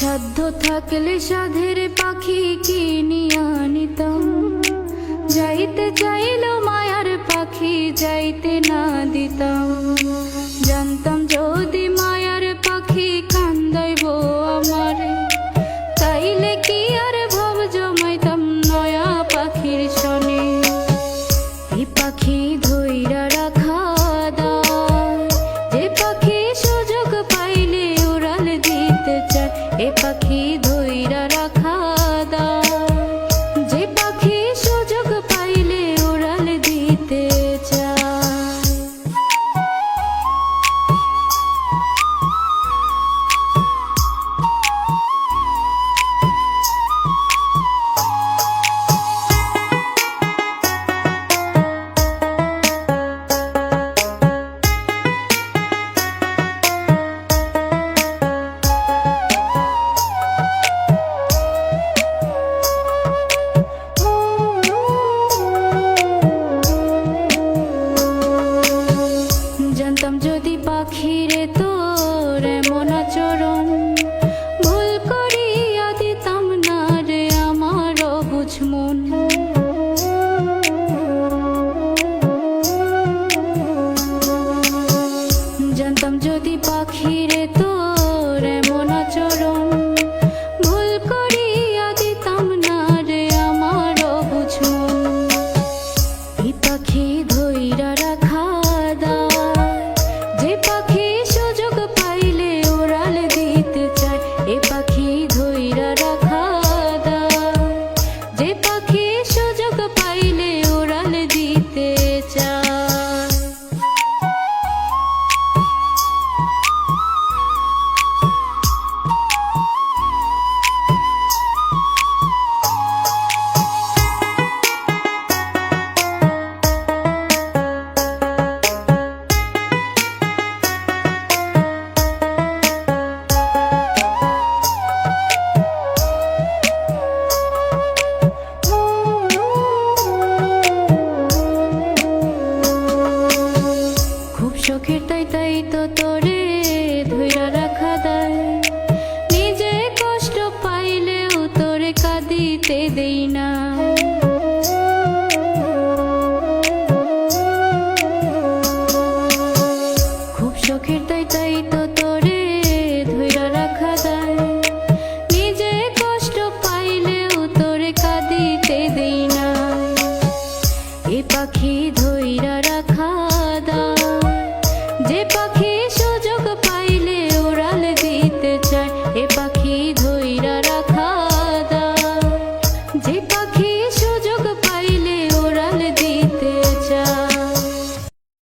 সাধ্য থাকলে সাধের পাখি কিনিয়া নিতাম। যাইতে চাইল মায়ার পাখি যাইতে না দিতাম। জানতাম যদি মায়ার পাখি কান্দাইব আমারে, তাইলে কি আর ভাব জমাইতাম নয়া পাখির সনে। এই পাখি ধইরা রাখা দায়, যে পাখি সুযোগ পাইলে উড়াল দিতে চায়। এ পাখি ধইরা রাখা দায়, যে পাখি সুযোগ পাইলে উড়াল দিতে চায়। জানতাম যদি পাখিরে তোর এমন আচরণ, ভুল করিয়া দিতাম না রে আমার অবুঝ মন। জানতাম যদি পাখিরে তোর এমন আচরণ, ভুল করিয়া দিতাম না রে আমার অবুঝ মন। এই পাখি ধইরা রাখা দায়, যে পাখি সুযোগ পাইলে উড়াল দিতে চায়। এ পাখি ধইরা রাখা দায়, যে পাখি সুযোগ পাইলে উড়াল দিতে চায়। শখের তাই তাই তো তোরে ধইরা রাখা দায়, নিজে কষ্ট পাইলেও তোরে কাঁদিতে দেই না।